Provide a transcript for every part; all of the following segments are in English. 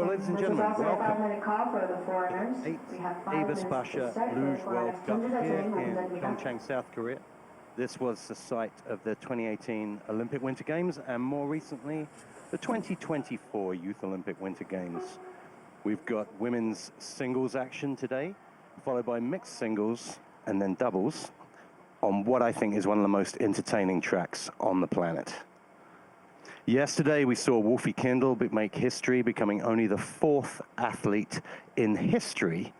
Well, ladies and gentlemen, welcome to the 8th EBERSPÄCHER Luge World Cup here in PyeongChang, South Korea. This was the site of the 2018 Olympic Winter Games and more recently the 2024 Youth Olympic Winter Games. We've got women's singles action today, followed by mixed singles and then doubles on what I think is one of the most entertaining tracks on the planet. Yesterday, we saw Wolfie Kindle make history, becoming only the 4th athlete in history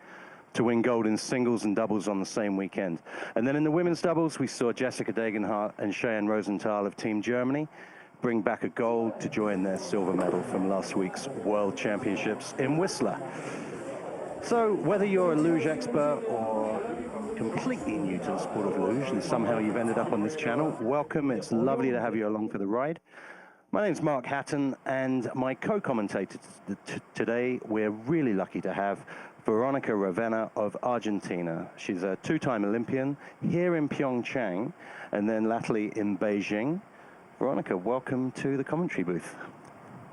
to win gold in singles and doubles on the same weekend. And then in the women's doubles, we saw Jessica Degenhardt and Cheyenne Rosenthal of Team Germany bring back a gold to join their silver medal from last week's World Championships in Whistler. So whether you're a luge expert or completely new to the sport of luge and somehow you've ended up on this channel, welcome. It's lovely to have you along for the ride. My name's Mark Hatton, and my co-commentator today, we're really lucky to have Veronica Ravenna of Argentina. She's a 2-time Olympian here in PyeongChang and then latterly in Beijing. Veronica, welcome to the commentary booth.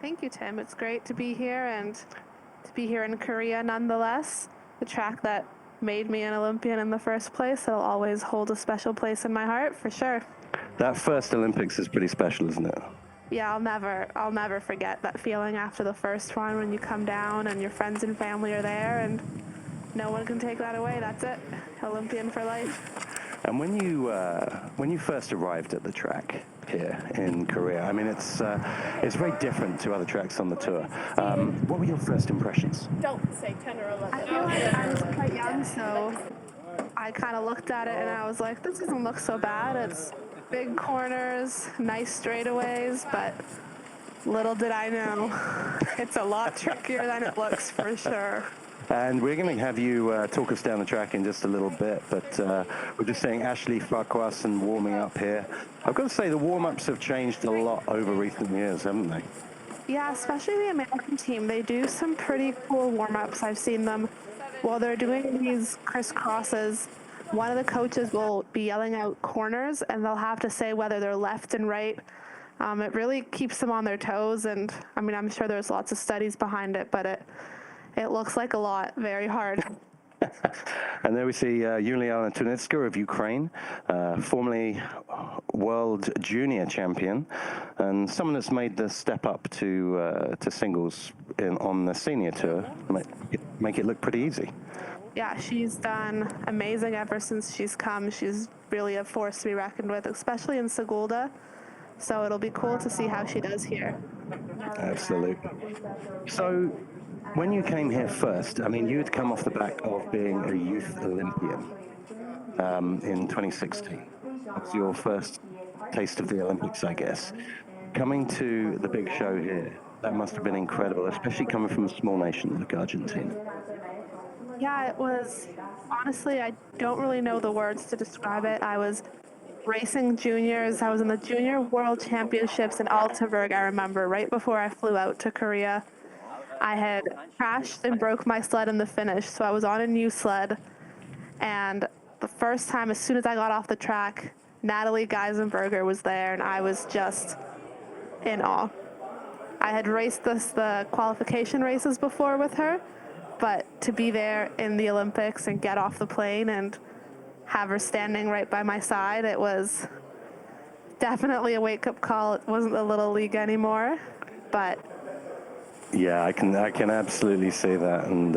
Thank you, Tim. It's great to be here and to be here in Korea nonetheless. The track that made me an Olympian in the first place, it'll always hold a special place in my heart, for sure. That first Olympics is pretty special, isn't it? Yeah, I'll never forget that feeling after the first one when you come down and your friends and family are there and no one can take that away. That's it. Olympian for life. And when you first arrived at the track here in Korea, I mean, it's very different to other tracks on the tour. What were your first impressions? Don't say 10 or 11. I feel like I was quite young, so I kind of looked at it and I was like, this doesn't look so bad. It's big corners, nice straightaways, but little did I know, it's a lot trickier than it looks, for sure. And we're going to have you talk us down the track in just a little bit, but we're just saying Ashley Farquharson warming up here. I've got to say the warm-ups have changed a lot over recent years, haven't they? Yeah, especially the American team. They do some pretty cool warm-ups. I've seen them while they're doing these crisscrosses. One of the coaches will be yelling out corners, and they'll have to say whether they're left and right. It really keeps them on their toes, and I mean, I'm sure there's lots of studies behind it, but it looks like a lot, very hard. And there we see Yuliana Tunitska of Ukraine, formerly world junior champion, and someone that's made the step up to singles on the senior tour, make it look pretty easy. Yeah, she's done amazing ever since she's come. She's really a force to be reckoned with, especially in Segulda. So it'll be cool to see how she does here. Absolutely. So when you came here first, I mean, you had come off the back of being a youth Olympian in 2016. That was your first taste of the Olympics, I guess. Coming to the big show here, that must have been incredible, especially coming from a small nation like Argentina. Yeah, it was, honestly, I don't really know the words to describe it. I was racing juniors. I was in the Junior World Championships in Altenburg, I remember, right before I flew out to Korea. I had crashed and broke my sled in the finish, so I was on a new sled. And the first time, as soon as I got off the track, Natalie Geisenberger was there, and I was just in awe. I had raced the qualification races before with her, but to be there in the Olympics and get off the plane and have her standing right by my side, it was definitely a wake-up call. It wasn't the little league anymore, but yeah, I can absolutely see that, and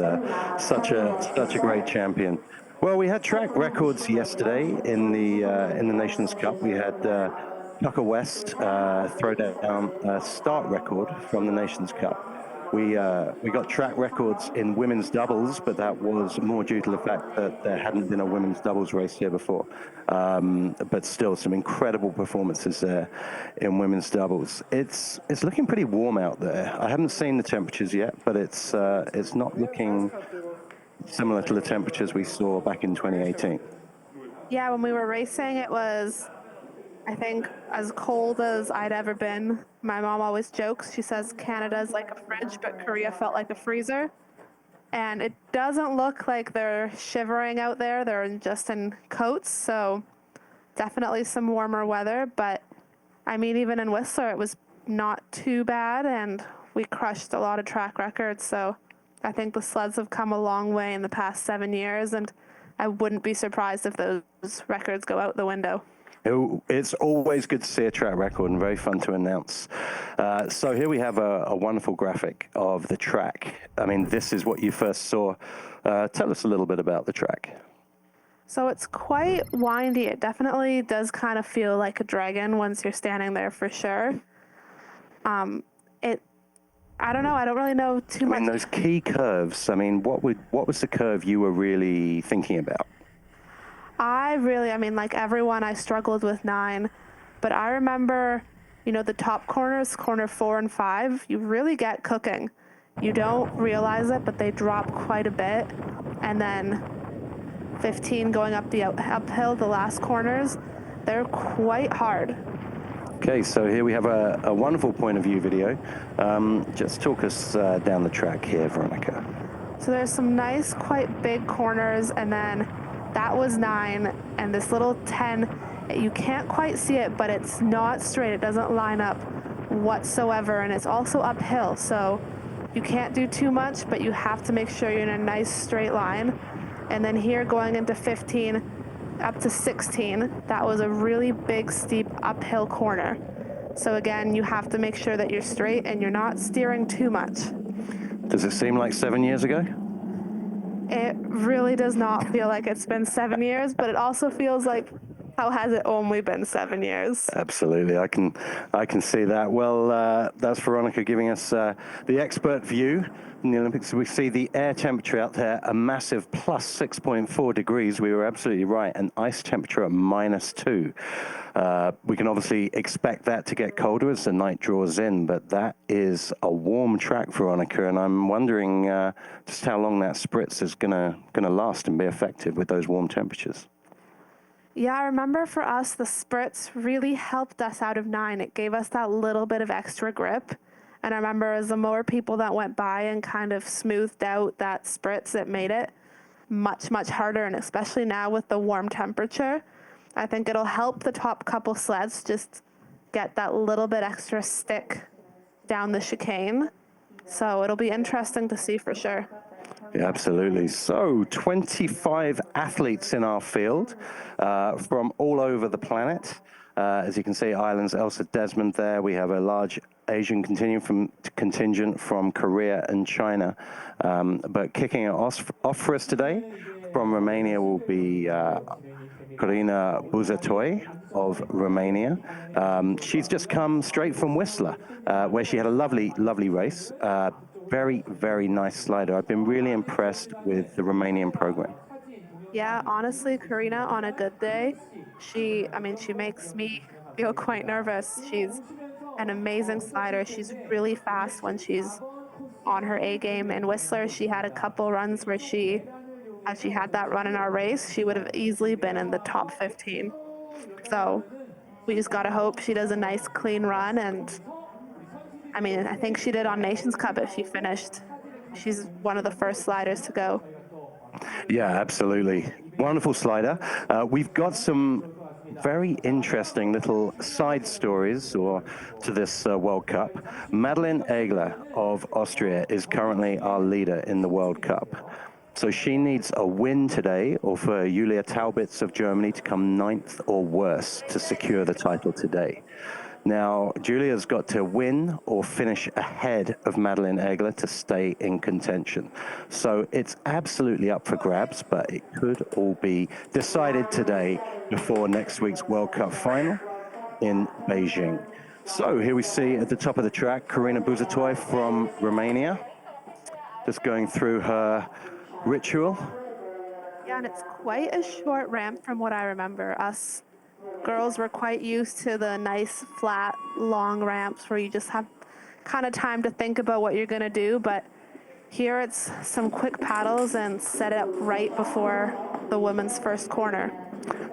such a great champion. Well, we had track records yesterday in the Nations Cup. We had Tucker West throw down a start record from the Nations Cup. We got track records in women's doubles, but that was more due to the fact that there hadn't been a women's doubles race here before. But still, some incredible performances there in women's doubles. It's looking pretty warm out there. I haven't seen the temperatures yet, but it's not looking similar to the temperatures we saw back in 2018. yeah, when we were racing, it was, I think, as cold as I'd ever been. My mom always jokes. She says Canada's like a fridge, but Korea felt like a freezer. And it doesn't look like they're shivering out there. They're just in coats, so definitely some warmer weather. But, I mean, even in Whistler, it was not too bad. And we crushed a lot of track records. So I think the sleds have come a long way in the past 7 years, and I wouldn't be surprised if those records go out the window. It's always good to see a track record and very fun to announce. So here we have a wonderful graphic of the track. I mean, this is what you first saw. Tell us a little bit about the track. So it's quite windy. It definitely does kind of feel like a dragon once you're standing there, for sure. I don't know. I don't really know too much. I mean, those key curves. I mean, what was the curve you were really thinking about? I mean, like everyone, I struggled with 9, but I remember, you know, the top corners, corner 4 and 5, you really get cooking. You don't realize it, but they drop quite a bit. And then 15 going up the uphill, the last corners, they're quite hard. Okay, so here we have a wonderful point of view video. Just talk us down the track here, Veronica. So there's some nice, quite big corners, and then that was 9, and this little 10, you can't quite see it, but it's not straight. It doesn't line up whatsoever, and it's also uphill, so you can't do too much, but you have to make sure you're in a nice straight line. And then here going into 15, up to 16, that was a really big, steep uphill corner. So again, you have to make sure that you're straight and you're not steering too much. Does it seem like 7 years ago? It really does not feel like it's been 7 years, but it also feels like, how has it only been 7 years? Absolutely, I can see that. Well, that's Veronica giving us the expert view in the Olympics. We see the air temperature out there, a massive plus 6.4 degrees. We were absolutely right. And ice temperature at -2. We can obviously expect that to get colder as the night draws in, but that is a warm track, Veronica, and I'm wondering just how long that spritz is gonna last and be effective with those warm temperatures. Yeah, I remember for us, the spritz really helped us out of 9. It gave us that little bit of extra grip. And I remember as the more people that went by and kind of smoothed out that spritz, it made it much, much harder. And especially now with the warm temperature, I think it'll help the top couple sleds just get that little bit extra stick down the chicane. So it'll be interesting to see for sure. Yeah, absolutely. So 25 athletes in our field from all over the planet. As you can see, Ireland's Elsa Desmond there. We have a large Asian contingent from Korea and China. But kicking it off for us today from Romania will be Corina Buzătoi of Romania. She's just come straight from Whistler, where she had a lovely race. Very, very nice slider. I've been really impressed with the Romanian program. Yeah, honestly, Corina, on a good day, she makes me feel quite nervous. She's an amazing slider. She's really fast when she's on her A game. In Whistler, she had a couple runs where as she had that run in our race, she would have easily been in the top 15. So we just got to hope she does a nice, clean run. And I mean, I think she did on Nations Cup if she finished. She's one of the first sliders to go. Yeah, absolutely. Wonderful slider. We've got some very interesting little side stories to this World Cup. Madeleine Egler of Austria is currently our leader in the World Cup. So she needs a win today, or for Julia Taubitz of Germany to come 9th or worse to secure the title today. Now, Julia's got to win or finish ahead of Madeleine Egler to stay in contention. So it's absolutely up for grabs, but it could all be decided today before next week's World Cup final in Beijing. So here we see at the top of the track, Corina Buzătoi from Romania, just going through her ritual. Yeah, and it's quite a short ramp from what I remember. Us girls were quite used to the nice, flat, long ramps where you just have kind of time to think about what you're going to do. But here it's some quick paddles and set it up right before the women's first corner.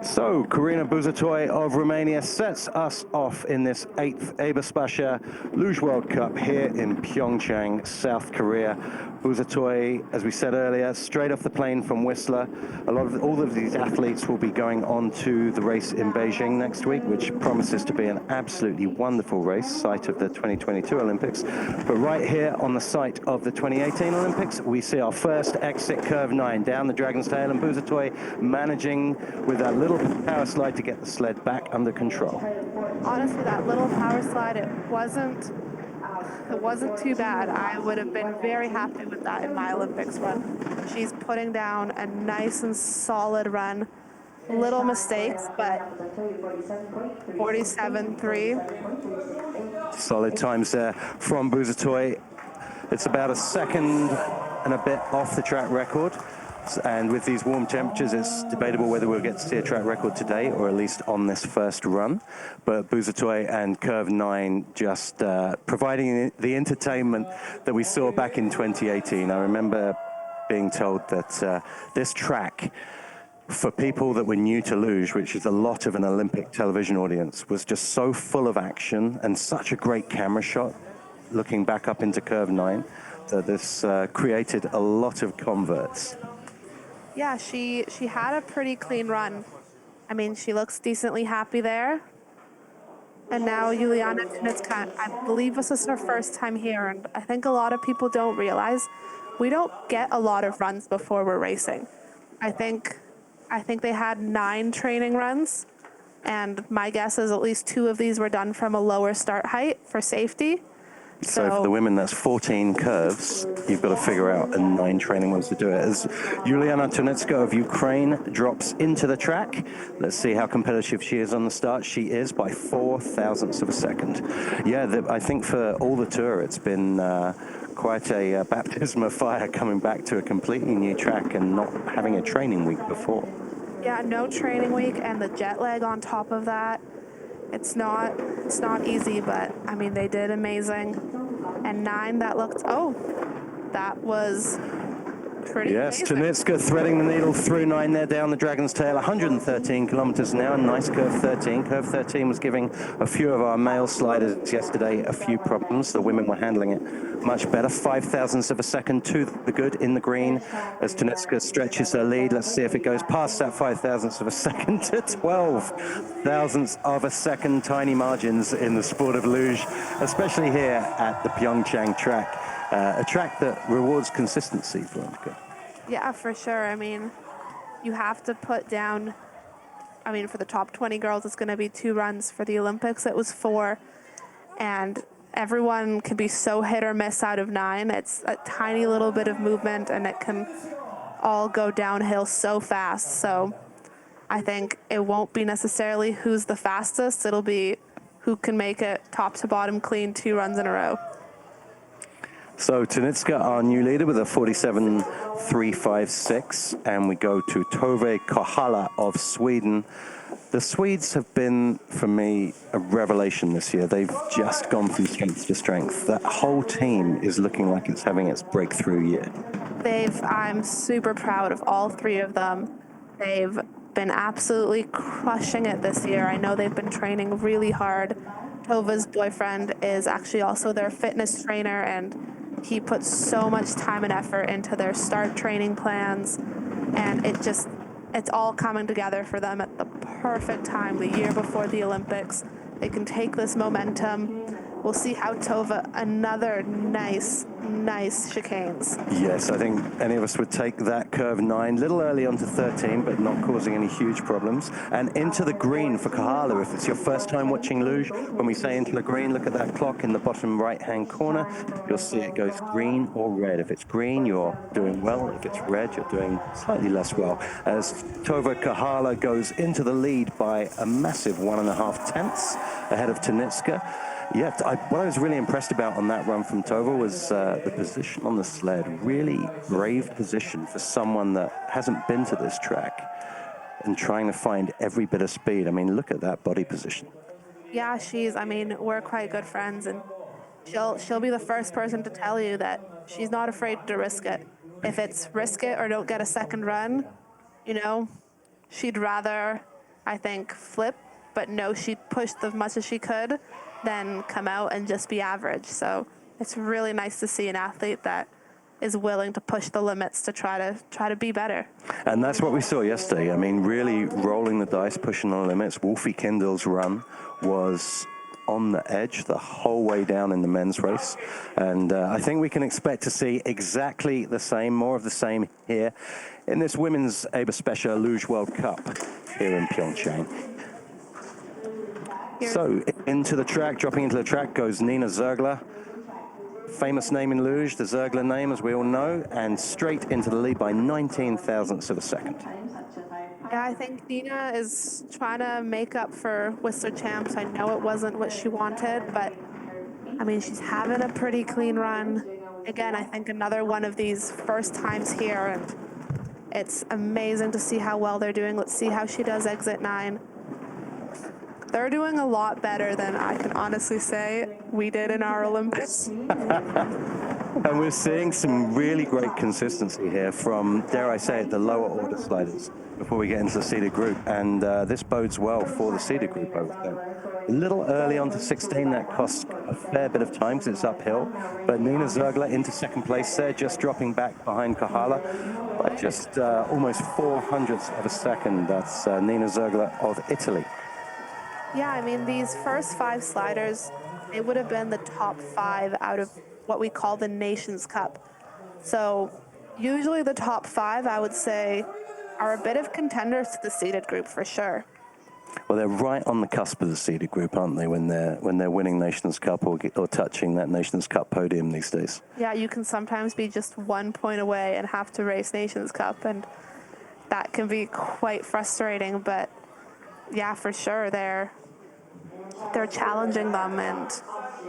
So Corina Buzătoi of Romania sets us off in this 8th EBERSPÄCHER Luge World Cup here in PyeongChang, South Korea. Buzatoy, as we said earlier, straight off the plane from Whistler. All of these athletes will be going on to the race in Beijing next week, which promises to be an absolutely wonderful race, site of the 2022 Olympics. But right here on the site of the 2018 Olympics, we see our first exit curve 9 down the Dragon's Tail, and Buzatoy managing with that little power slide to get the sled back under control. Honestly, that little power slide, it wasn't too bad. I would have been very happy with that in my Olympics run. She's putting down a nice and solid run. Little mistakes, but 47.3. Solid times there from Buzatoy. It's about a second and a bit off the track record. And with these warm temperatures, it's debatable whether we'll get to see a track record today, or at least on this first run. But Buzatoy and Curve 9 just providing the entertainment that we saw back in 2018. I remember being told that this track, for people that were new to luge, which is a lot of an Olympic television audience, was just so full of action and such a great camera shot looking back up into Curve 9 that this created a lot of converts. Yeah, she had a pretty clean run. I mean, she looks decently happy there. And now Juliana Tunitska, I believe this is her first time here, and I think a lot of people don't realize we don't get a lot of runs before we're racing. I think they had 9 training runs, and my guess is at least 2 of these were done from a lower start height for safety. So for the women, that's 14 curves. You've got to figure out 9 training ones to do it. As Juliana Tunitska of Ukraine drops into the track, let's see how competitive she is on the start. She is by 4 thousandths of a second. Yeah, I think for all the tour, it's been quite a baptism of fire coming back to a completely new track and not having a training week before. Yeah, no training week and the jet lag on top of that. It's not easy, but I mean, they did amazing. And 9, that was pretty Yes, amazing. Tunitska threading the needle through 9 there down the Dragon's Tail, 113 kilometers an hour, nice curve 13. Curve 13 was giving a few of our male sliders yesterday a few problems. The women were handling it much better. 5 thousandths of a second to the good in the green as Tunitska stretches her lead. Let's see if it goes past that 5 thousandths of a second to 12 thousandths of a second. Tiny margins in the sport of luge, especially here at the PyeongChang track. A track that rewards consistency for Olympica. Yeah, for sure. I mean, you have to put down, I mean, for the top 20 girls, it's going to be 2 runs. For the Olympics, it was 4. And everyone can be so hit or miss out of 9. It's a tiny little bit of movement, and it can all go downhill so fast. So I think it won't be necessarily who's the fastest. It'll be who can make it top to bottom clean 2 runs in a row. So Tunitska, our new leader, with a 47.356, and we go to Tove Kohala of Sweden. The Swedes have been, for me, a revelation this year. They've just gone from strength to strength. That whole team is looking like it's having its breakthrough year. I'm super proud of all 3 of them. They've been absolutely crushing it this year. I know they've been training really hard. Tova's boyfriend is actually also their fitness trainer, and he puts so much time and effort into their start training plans, and it's all coming together for them at the perfect time, the year before the Olympics. They can take this momentum. We'll see how Tova, another nice chicanes. Yes, I think any of us would take that curve 9, little early onto 13, but not causing any huge problems. And into the green for Kohala. If it's your first time watching luge, when we say into the green, look at that clock in the bottom right-hand corner. You'll see it goes green or red. If it's green, you're doing well. If it's red, you're doing slightly less well. As Tova Kohala goes into the lead by a massive 1.5 tenths ahead of Tunitska. Yeah, what I was really impressed about on that run from Tova was the position on the sled. Really brave position for someone that hasn't been to this track and trying to find every bit of speed. I mean, look at that body position. Yeah, we're quite good friends, and she'll be the first person to tell you that she's not afraid to risk it. If it's risk it or don't get a second run, she'd rather, I think, flip, but no, she'd push as much as she could than come out and just be average. So it's really nice to see an athlete that is willing to push the limits to try to be better. And that's what we saw yesterday. I mean, really rolling the dice, pushing the limits. Wolfie Kindle's run was on the edge the whole way down in the men's race. And I think we can expect to see exactly the same, more of the same here in this Women's EBERSPÄCHER Luge World Cup here in PyeongChang. So into the track, dropping into the track goes Nina Zergler. Famous name in luge, the Zergler name, as we all know, and straight into the lead by 19 thousandths of a second. Yeah, I think Nina is trying to make up for Whistler Champs. I know it wasn't what she wanted, but I mean, she's having a pretty clean run. Again, I think another one of these first times here, and it's amazing to see how well they're doing. Let's see how she does exit 9. They're doing a lot better than I can honestly say we did in our Olympics. And we're seeing some really great consistency here from, dare I say it, the lower order sliders before we get into the seeded group. And this bodes well for the seeded group over there. A little early on to 16, that costs a fair bit of time because it's uphill. But Nina Zergler into second place there, just dropping back behind Kahala by just almost 400ths of a second. That's Nina Zergler of Italy. Yeah, I mean, these first 5 sliders, it would have been the top 5 out of what we call the Nations Cup. So usually the top 5, I would say, are a bit of contenders to the seeded group for sure. Well, they're right on the cusp of the seeded group, aren't they, when they're winning Nations Cup or touching that Nations Cup podium these days? Yeah, you can sometimes be just 1 point away and have to race Nations Cup, and that can be quite frustrating. But yeah, for sure, they're challenging them. And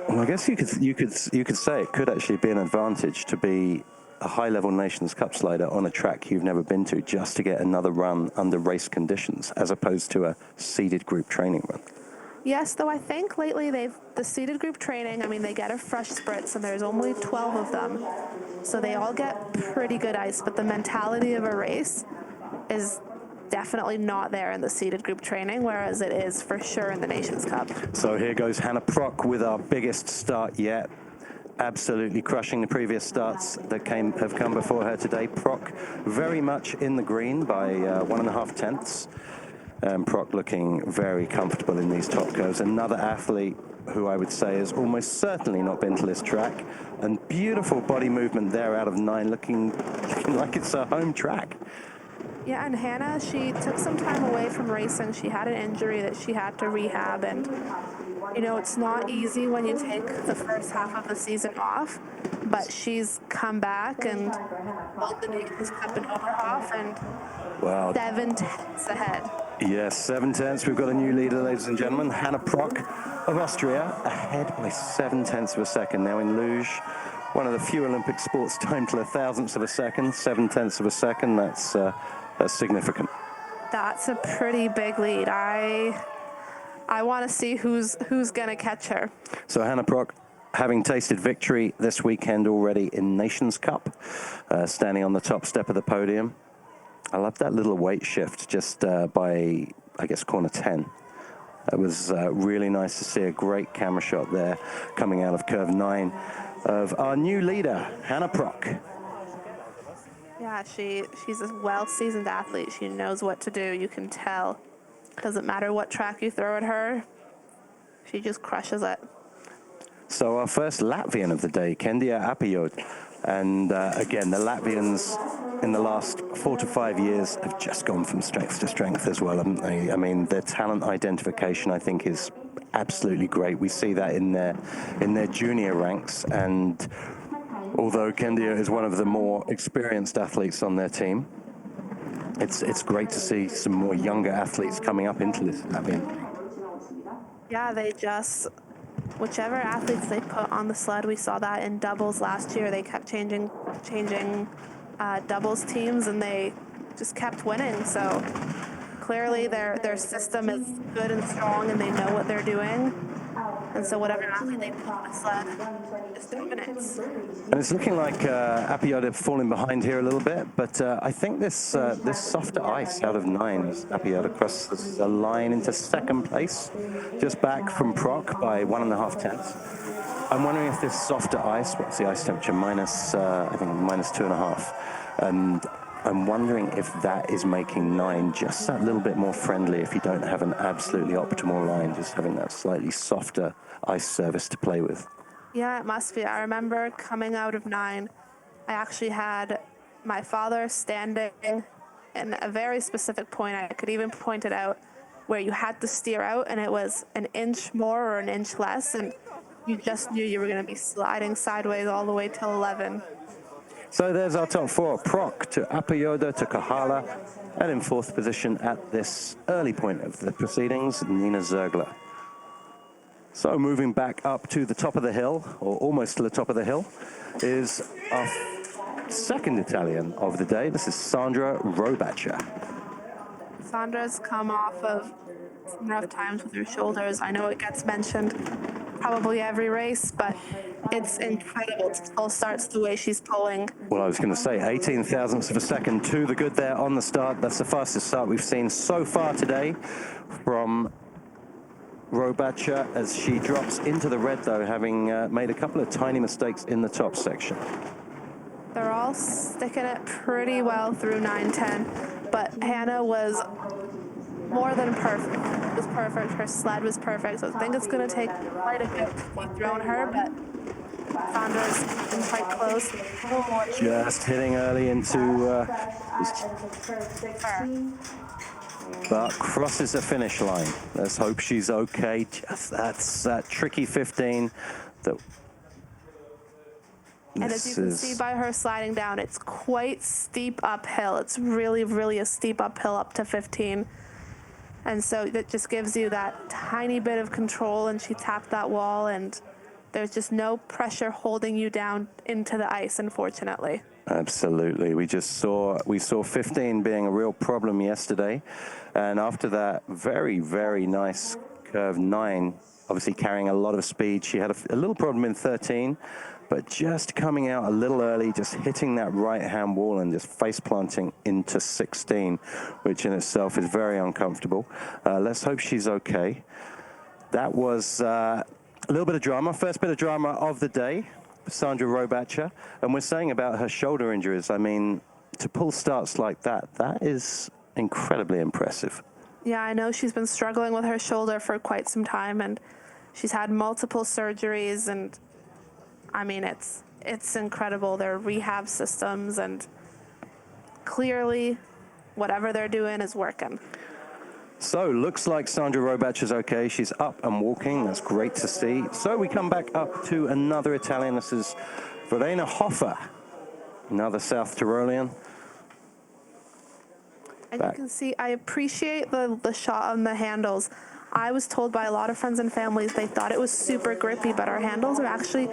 well, I guess you could say it could actually be an advantage to be a high-level Nations Cup slider on a track you've never been to, just to get another run under race conditions, as opposed to a seeded group training run. Yes, though I think lately the seeded group training, I mean, they get a fresh spritz, and there's only 12 of them, so they all get pretty good ice. But the mentality of a race is definitely not there in the seeded group training, whereas it is for sure in the Nations Cup. So here goes Hannah Prock with our biggest start yet. Absolutely crushing the previous starts that have come before her today. Prock very much in the green by 1.5 tenths. Prock looking very comfortable in these top curves. Another athlete who I would say has almost certainly not been to this track. And beautiful body movement there out of 9, looking like it's her home track. Yeah, and Hannah, she took some time away from racing. She had an injury that she had to rehab, and you know, it's not easy when you take the first half of the season off, but she's come back and won the Nations Cup in Oberhof, and wow, 7 tenths ahead. Yes, 7 tenths. We've got a new leader, ladies and gentlemen. Hannah Prock of Austria, ahead by 7 tenths of a second now in luge. One of the few Olympic sports timed to the thousandths of a second, 7 tenths of a second. That's significant. That's a pretty big lead. I want to see who's going to catch her. So Hannah Prock, having tasted victory this weekend already in Nations Cup, standing on the top step of the podium. I love that little weight shift just by, I guess, corner 10. It was really nice to see a great camera shot there coming out of curve 9 of our new leader, Hannah Prock. Yeah, she's a well-seasoned athlete. She knows what to do. You can tell. Doesn't matter what track you throw at her. She just crushes it. So our first Latvian of the day, Kendia Apajod. And again, the Latvians in the last 4 to 5 years have just gone from strength to strength as well, haven't they? I mean, their talent identification, I think, is absolutely great. We see that in their junior ranks. And although Kendia is one of the more experienced athletes on their team, it's great to see some more younger athletes coming up into this Latvian. Yeah, whichever athletes they put on the sled, we saw that in doubles last year. They kept changing doubles teams, and they just kept winning. So clearly their system is good and strong, and they know what they're doing. And so whatever athlete they put on the sled just dominates. And it's looking like Apajod have fallen behind here a little bit, but I think this softer ice out of 9 is Apajod across the line into second place, just back from Prock by 1.5 tenths. I'm wondering if this softer ice, what's the ice temperature? Minus, I think minus 2.5. And I'm wondering if that is making 9 just that little bit more friendly if you don't have an absolutely optimal line, just having that slightly softer ice surface to play with. Yeah, it must be. I remember coming out of 9, I actually had my father standing in a very specific point. I could even point it out where you had to steer out, and it was an inch more or an inch less, and you just knew you were going to be sliding sideways all the way till 11. So there's our top 4, Proc to Apayoda to Kahala, and in 4th position at this early point of the proceedings, Nina Zergler. So moving back up to the top of the hill, or almost to the top of the hill, is our second Italian of the day. This is Sandra Robacher. Sandra's come off of some rough times with her shoulders. I know it gets mentioned probably every race, but it's incredible to pull starts the way she's pulling. Well, I was going to say 18 thousandths of a second to the good there on the start. That's the fastest start we've seen so far today from Robacher as she drops into the red, though, having made a couple of tiny mistakes in the top section. They're all sticking it pretty well through 9-10, but Hannah was more than perfect. It was perfect. Her sled was perfect. So I think it's going to take quite a bit to keep throwing her, but Sandra's been quite close. Just hitting early into but crosses the finish line. Let's hope she's okay. Just that's that tricky 15 that. And as you can see by her sliding down, it's quite steep uphill. It's really, really a steep uphill up to 15. And so that just gives you that tiny bit of control, and she tapped that wall, and there's just no pressure holding you down into the ice, unfortunately. Absolutely. We saw 15 being a real problem yesterday. And after that very, very nice curve 9, obviously carrying a lot of speed, she had a little problem in 13. But just coming out a little early, just hitting that right-hand wall and just face planting into 16, which in itself is very uncomfortable. Let's hope she's okay. That was a little bit of drama, first bit of drama of the day, Sandra Robacher. And we're saying about her shoulder injuries, I mean, to pull starts like that, that is incredibly impressive. Yeah, I know she's been struggling with her shoulder for quite some time, and she's had multiple surgeries, and I mean, it's incredible, their rehab systems, and clearly whatever they're doing is working. So looks like Sandra Robacher's okay. She's up and walking. That's great to see. So we come back up to another Italian. This is Verena Hofer, another South Tyrolean. And you can see, I appreciate the shot on the handles. I was told by a lot of friends and families they thought it was super grippy, but our handles are actually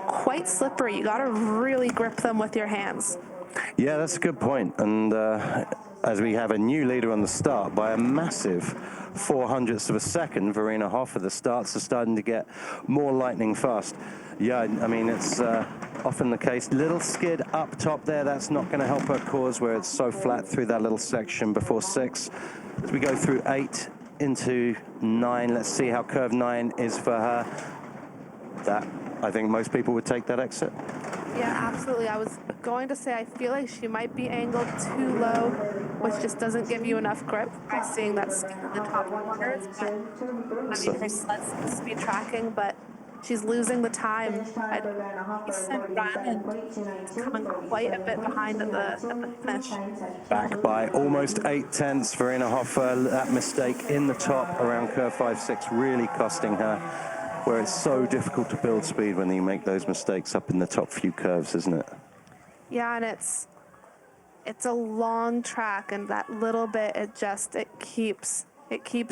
quite slippery. You got to really grip them with your hands. Yeah, that's a good point. And as we have a new leader on the start by a massive 0.04 of a second, Verena Hofer, the starts are starting to get more lightning fast. Yeah, I mean, it's often the case. Little skid up top there, that's not going to help her cause where it's so flat through that little section before 6. As we go through 8 into 9, let's see how curve 9 is for her. That, I think most people would take that exit. Yeah, absolutely. I was going to say I feel like she might be angled too low, which just doesn't give you enough grip by seeing that skid in the top corners. But, I mean, her sled seems to be tracking, but she's losing the time. A decent run, and it's coming quite a bit behind at the finish. Back by almost 0.8 Verena Hofer. That mistake in the top around curve 5-6 really costing her, where it's so difficult to build speed when you make those mistakes up in the top few curves, isn't it? Yeah, and it's a long track, and that little bit, it keeps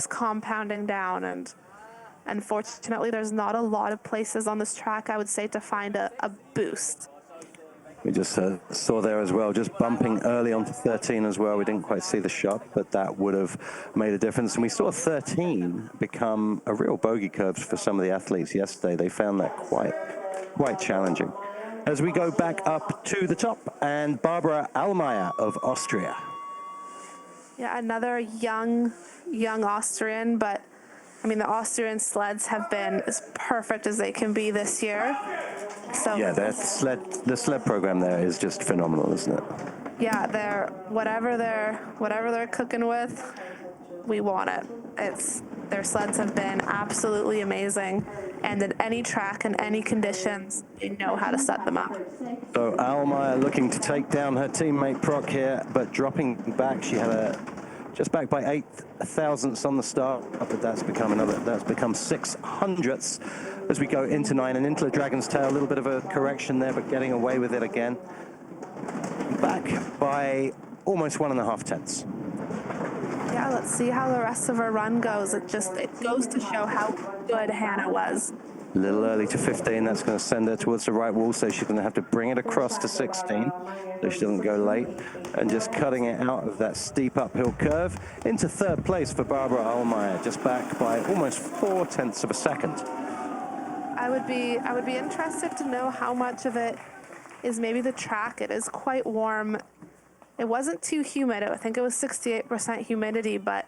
compounding down, and unfortunately there's not a lot of places on this track, I would say, to find a boost. We just saw there as well, just bumping early onto 13 as well. We didn't quite see the shot, but that would have made a difference. And we saw 13 become a real bogey curve for some of the athletes yesterday. They found that quite challenging. As we go back up to the top, and Barbara Allmeyer of Austria. Yeah, another young Austrian, but I mean, the Austrian sleds have been as perfect as they can be this year. So Yeah, the sled program there is just phenomenal, isn't it? yeah, whatever they're cooking with, we want it. Their sleds have been absolutely amazing, and at any track and any conditions, they know how to set them up. So Almayer looking to take down her teammate Proc here, but dropping back. She had just back by 8 thousandths on the start, but that's become 600ths as we go into 9 and into the Dragon's Tail. A little bit of a correction there, but getting away with it again. Back by almost 1.5 tenths. Yeah, let's see how the rest of her run goes. It goes to show how good Hannah was. A little early to 15, that's going to send her towards the right wall, so she's going to have to bring it across to 16, so she doesn't go late, and just cutting it out of that steep uphill curve into 3rd place for Barbara Almayer, just back by almost 4 tenths of a second. I would be interested to know how much of it is maybe the track. It is quite warm. It wasn't too humid. I think it was 68% humidity, but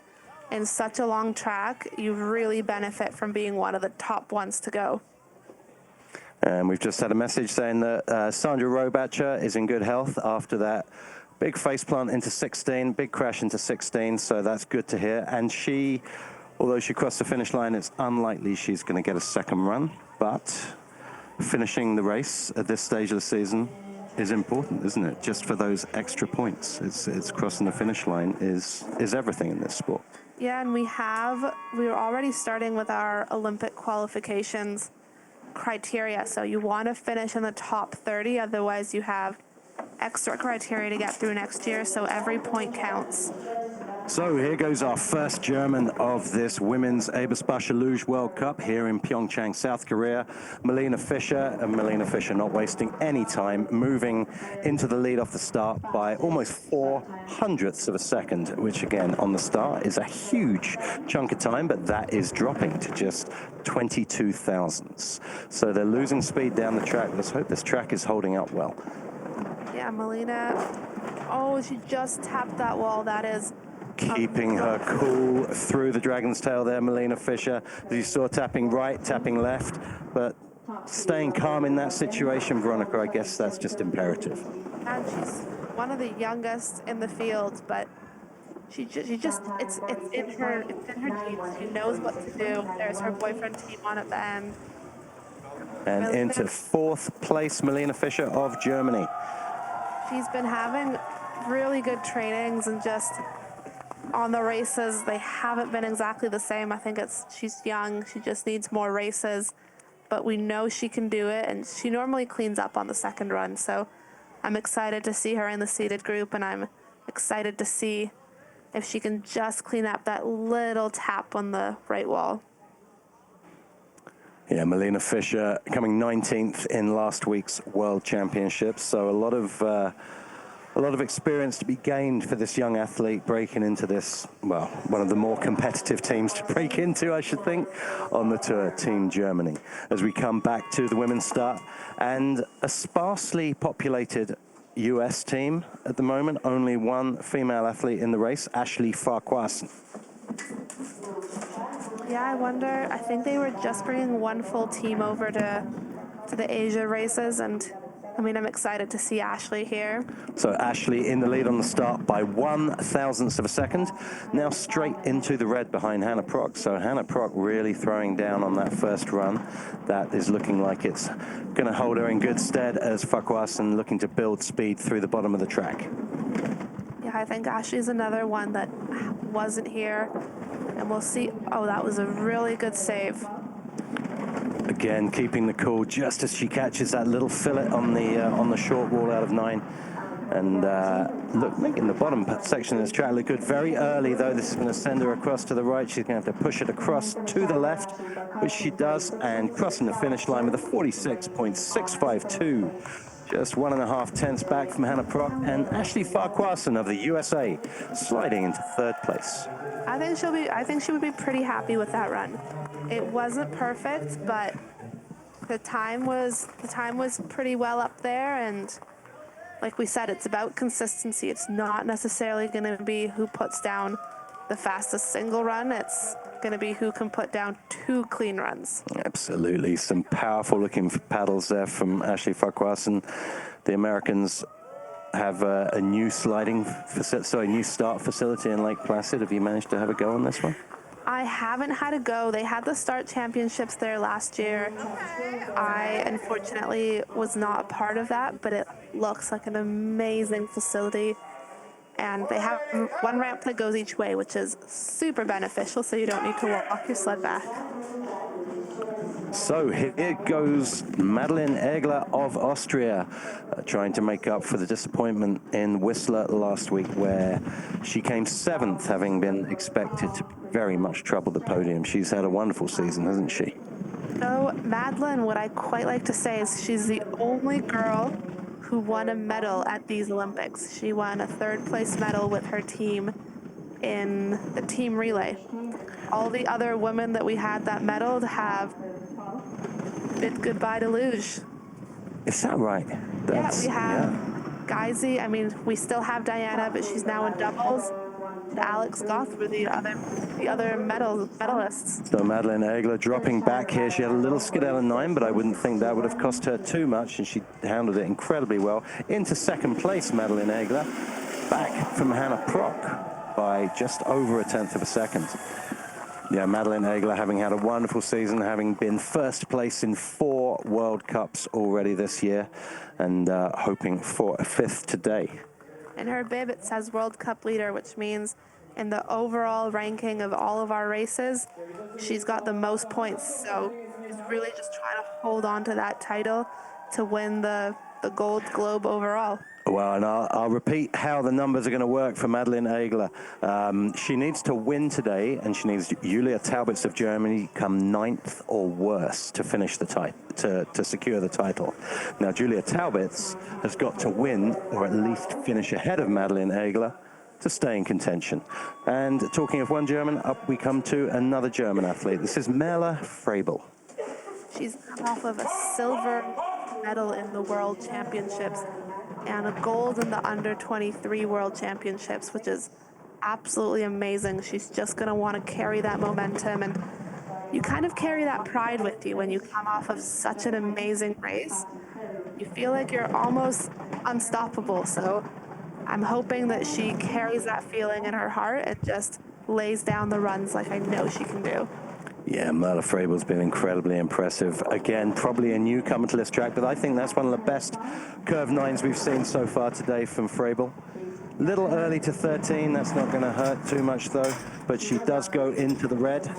in such a long track, you really benefit from being one of the top ones to go. And we've just had a message saying that Sandra Robacher is in good health after that big faceplant into 16, big crash into 16, so that's good to hear. And she, although she crossed the finish line, it's unlikely she's going to get a second run, but finishing the race at this stage of the season is important, isn't it? Just for those extra points. It's crossing the finish line is everything in this sport. Yeah, and we're already starting with our Olympic qualifications criteria. So you want to finish in the top 30, otherwise you have extra criteria to get through next year, so every point counts. So here goes our first German of this women's EBERSPÄCHER Luge World Cup here in PyeongChang, South Korea. Melina Fischer, and Melina Fischer not wasting any time, moving into the lead off the start by almost 400ths of a second, which again on the start is a huge chunk of time, but that is dropping to just 22 thousandths. So they're losing speed down the track. Let's hope this track is holding up well. Yeah, Melina, oh, she just tapped that wall. That is keeping her cool through the Dragon's Tail there, Melina Fischer. As you saw, tapping right, tapping left, but staying calm in that situation, Veronica, I guess that's just imperative. And she's one of the youngest in the field, but she just it's in her genes. She knows what to do. There's her boyfriend team on at the end. And into 4th place, Melina Fischer of Germany. She's been having really good trainings, and just on the races, they haven't been exactly the same. I think she's young. She just needs more races, but we know she can do it, and she normally cleans up on the second run. So I'm excited to see her in the seated group, and I'm excited to see if she can just clean up that little tap on the right wall. Yeah, Melina Fischer coming 19th in last week's World Championships. So a lot of experience to be gained for this young athlete breaking into this, well, one of the more competitive teams to break into, I should think, on the tour, Team Germany. As we come back to the women's start, and a sparsely populated US team at the moment, only one female athlete in the race, Ashley Farquharson. Yeah, I wonder, I think they were just bringing one full team over to the Asia races, and I mean, I'm excited to see Ashley here. So Ashley in the lead on the start by 1/1000th of a second. Now straight into the red behind Hannah Proc. So Hannah Proc really throwing down on that first run. That is looking like it's going to hold her in good stead as Farquharson looking to build speed through the bottom of the track. Yeah, I think Ashley's another one that wasn't here. And we'll see. Oh, that was a really good save. Again, keeping the cool just as she catches that little fillet on the short wall out of 9. And look, making the bottom section of this track look good. Very early, though, this is going to send her across to the right. She's going to have to push it across to the left, which she does, and crossing the finish line with a 46.652. Just 1.5 tenths back from Hannah Proc, and Ashley Farquharson of the USA sliding into 3rd place. I think she would be pretty happy with that run. It wasn't perfect, but the time was pretty well up there, and like we said, it's about consistency. It's not necessarily going to be who puts down the fastest single run. It's going to be who can put down 2 clean runs. Absolutely. Some powerful looking paddles there from Ashley Farquhar. And the Americans have a new new start facility in Lake Placid. Have you managed to have a go on this one? I haven't had a go. They had the start championships there last year. I unfortunately was not a part of that, but it looks like an amazing facility. And they have one ramp that goes each way, which is super beneficial, so you don't need to walk your sled back. So here goes Madeleine Egler of Austria, trying to make up for the disappointment in Whistler last week, where she came 7th, having been expected to very much trouble the podium. She's had a wonderful season, hasn't she? So Madeleine, what I quite like to say is she's the only girl who won a medal at these Olympics. She won a 3rd place medal with her team in the team relay. All the other women that we had that medaled have bid goodbye to luge. Is that right? Yeah, we have Geisy. I mean, we still have Diana, but she's now in doubles. Alex Goth were the other medalists. So Madeleine Egler dropping back here. She had a little skid out of 9, but I wouldn't think that would have cost her too much, and she handled it incredibly well. Into 2nd place, Madeleine Egler, back from Hannah Prock by just over 1/10 of a second. Yeah, Madeleine Egler having had a wonderful season, having been 1st place in 4 World Cups already this year, and hoping for a 5th today. In her bib, it says World Cup leader, which means in the overall ranking of all of our races, she's got the most points. So she's really just trying to hold on to that title to win the Gold Globe overall. Well, and I'll repeat how the numbers are going to work for Madeleine Egler. She needs to win today, and she needs Julia Taubitz of Germany come 9th or worse to finish the to secure the title. Now, Julia Taubitz has got to win, or at least finish ahead of Madeleine Egler, to stay in contention. And talking of one German, up we come to another German athlete. This is Merle Frabel. She's come off of a silver medal in the World Championships and a gold in the under-23 World Championships, which is absolutely amazing. She's just going to want to carry that momentum, and you kind of carry that pride with you when you come off of such an amazing race. You feel like you're almost unstoppable, so I'm hoping that she carries that feeling in her heart and just lays down the runs like I know she can do. Yeah, Merle Frabel's been incredibly impressive. Again, probably a newcomer to this track, but I think that's one of the best curve 9s we've seen so far today from Frabel. Little early to 13, that's not going to hurt too much though, but she does go into the red.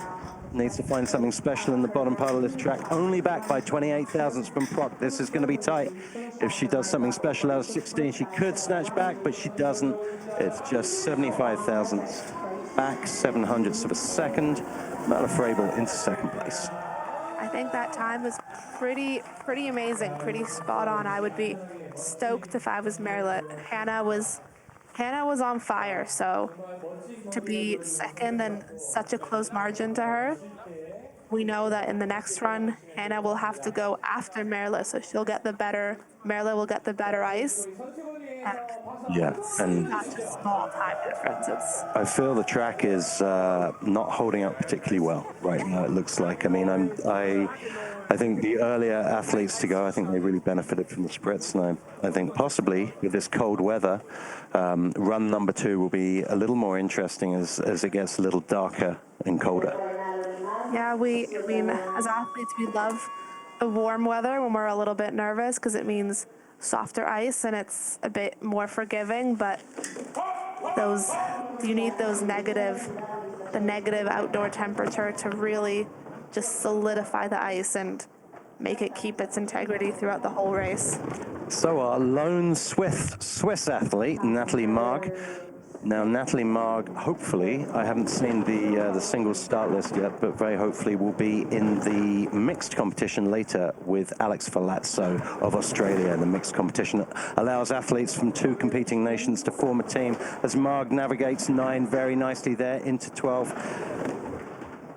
Needs to find something special in the bottom part of this track. Only back by 28 thousandths from Proc. This is going to be tight. If she does something special out of 16, she could snatch back, but she doesn't. It's just 75 thousandths back, 700ths of a second. Merle Frabel into 2nd place. I think that time was pretty amazing, pretty spot on. I would be stoked if I was Merle. Hannah was on fire, so to be 2nd and such a close margin to her, we know that in the next run, Hannah will have to go after Merle, so Merle will get the better ice. And not just small time differences. I feel the track is not holding up particularly well right now, it looks like. I mean, I think the earlier athletes to go, I think they really benefited from the spritz, and I think possibly with this cold weather, run number 2 will be a little more interesting as it gets a little darker and colder. Yeah, I mean, as athletes, we love the warm weather when we're a little bit nervous because it means softer ice and it's a bit more forgiving, but you need the negative outdoor temperature to really just solidify the ice and make it keep its integrity throughout the whole race. So our lone Swiss athlete, Natalie Marg. Now, Natalie Marg, hopefully, I haven't seen the single start list yet, but very hopefully will be in the mixed competition later with Alex Falazzo of Australia. The mixed competition allows athletes from 2 competing nations to form a team as Marg navigates 9 very nicely there into 12.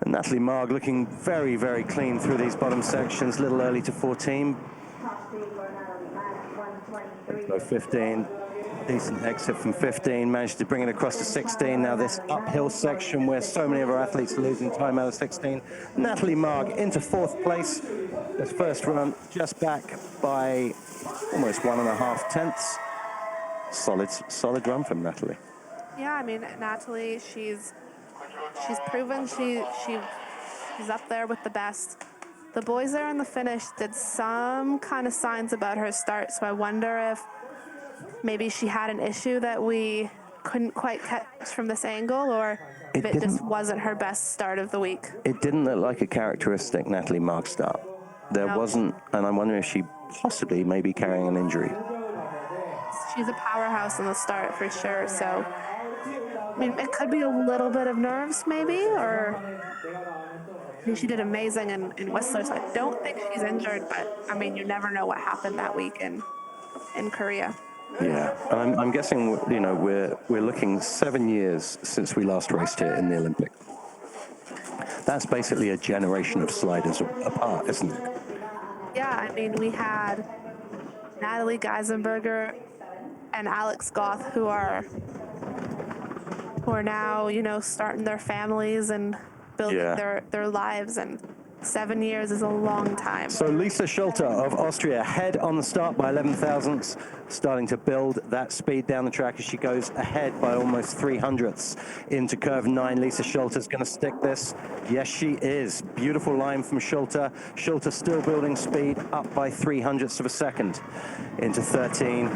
And Natalie Marg looking very, very clean through these bottom sections, a little early to 14. So 15. Decent exit from 15, managed to bring it across to 16. Now this uphill section where so many of our athletes are losing time out of 16. Natalie Marg into 4th place. This first run just back by almost 1.5 tenths. Solid run from Natalie. Yeah, I mean, Natalie, she's proven she's up there with the best. The boys there in the finish did some kind of signs about her start, so I wonder if maybe she had an issue that we couldn't quite catch from this angle, or if it just wasn't her best start of the week. It didn't look like a characteristic Natalie Marg start. There wasn't, and I'm wondering if she possibly may be carrying an injury. She's a powerhouse in the start for sure, so I mean, it could be a little bit of nerves maybe, or I mean, she did amazing in Whistler, so I don't think she's injured, but I mean, you never know what happened that week in Korea. Yeah, and I'm guessing, you know, we're looking 7 years since we last raced here in the Olympic. That's basically a generation of sliders apart, isn't it? Yeah, I mean, we had Natalie Geisenberger and Alex Goth, who are now, you know, starting their families and building their lives, and 7 years is a long time. So Lisa Schulte of Austria ahead on the start by 11 thousandths, starting to build that speed down the track as she goes ahead by almost 300ths into curve 9. Lisa Schulte is going to stick this. Yes, she is. Beautiful line from Schulte. Schulte still building speed, up by 300ths of a second into 13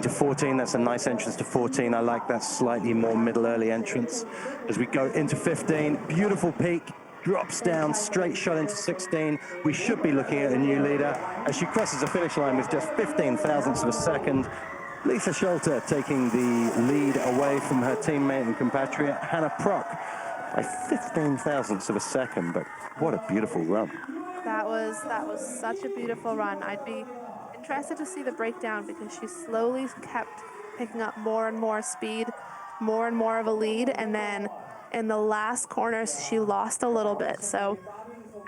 to 14. That's a nice entrance to 14. I like that slightly more middle early entrance. As we go into 15, beautiful peak. Drops down, straight shot into 16. We should be looking at a new leader as she crosses the finish line with just 15 thousandths of a second. Lisa Schulte taking the lead away from her teammate and compatriot Hannah Prock by 15 thousandths of a second, but what a beautiful run. That was such a beautiful run. I'd be interested to see the breakdown because she slowly kept picking up more and more speed, more and more of a lead, and then in the last corners, she lost a little bit. So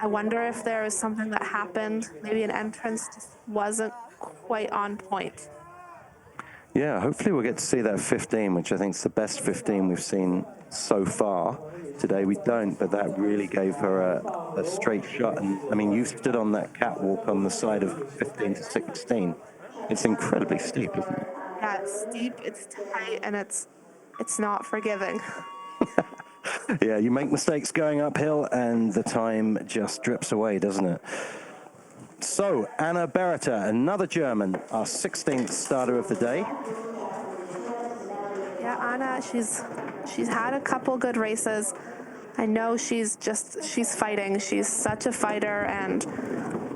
I wonder if there was something that happened. Maybe an entrance just wasn't quite on point. Yeah, hopefully we'll get to see that 15, which I think is the best 15 we've seen so far. Today we don't, but that really gave her a straight shot. And I mean, you stood on that catwalk on the side of 15 to 16. It's incredibly steep, isn't it? Yeah, it's steep, it's tight, and it's not forgiving. Yeah, you make mistakes going uphill and the time just drips away, doesn't it? So, Anna Berreter, another German, our 16th starter of the day. Yeah, Anna, she's had a couple good races. I know she's fighting. She's such a fighter, and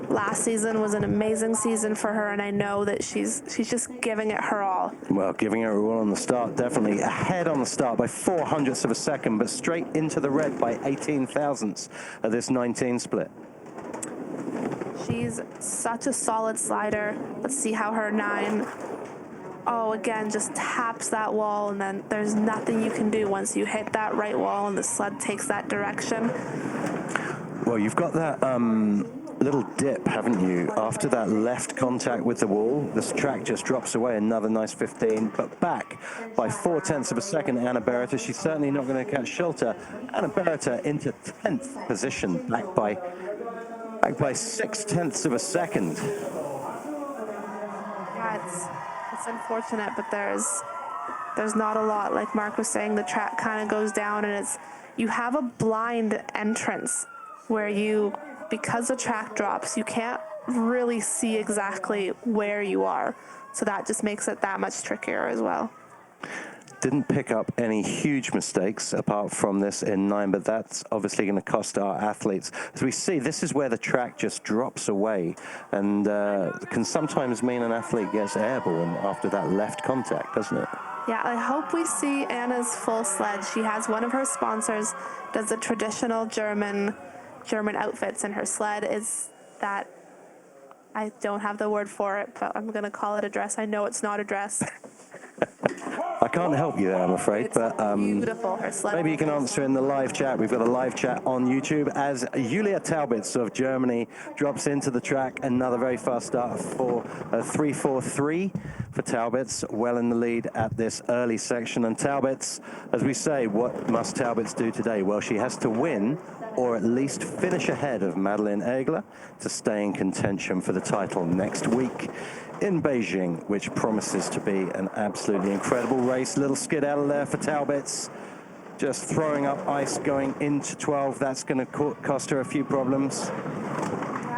last season was an amazing season for her, and I know that she's just giving it her all. Well, giving it her all on the start, definitely. Ahead on the start by 0.04 of a second, but straight into the red by 18 thousandths of this 19 split. She's such a solid slider. Let's see how her 9, again, just taps that wall, and then there's nothing you can do once you hit that right wall and the sled takes that direction. Well, you've got that little dip, haven't you? After that left contact with the wall, this track just drops away. Another nice 15, but back by 0.4 of a second. Anna Berreter, she's certainly not going to catch Schulte. Anna Berreter into 10th position, back by 0.6 of a second. Yeah, it's unfortunate, but there's not a lot. Like Mark was saying, the track kind of goes down, and you have a blind entrance where because the track drops, you can't really see exactly where you are. So that just makes it that much trickier as well. Didn't pick up any huge mistakes apart from this in 9, but that's obviously going to cost our athletes. As we see, this is where the track just drops away and can sometimes mean an athlete gets airborne after that left contact, doesn't it? Yeah, I hope we see Anna's full sled. She has one of her sponsors, does the traditional German outfits, and her sled is that, I don't have the word for it, but I'm going to call it a dress. I know it's not a dress. I can't help you there, I'm afraid, It's but beautiful. Her sled. maybe you can answer in the live chat. We've got a live chat on YouTube as Julia Taubitz of Germany drops into the track. Another very fast start for 3:43 for Taubitz, well in the lead at this early section. And Taubitz, as we say, what must Taubitz do today? Well, she has to win or at least finish ahead of Madeleine Egler to stay in contention for the title next week in Beijing, which promises to be an absolutely incredible race. Little skid out of there for Taubitz, just throwing up ice going into 12. That's going to cost her a few problems.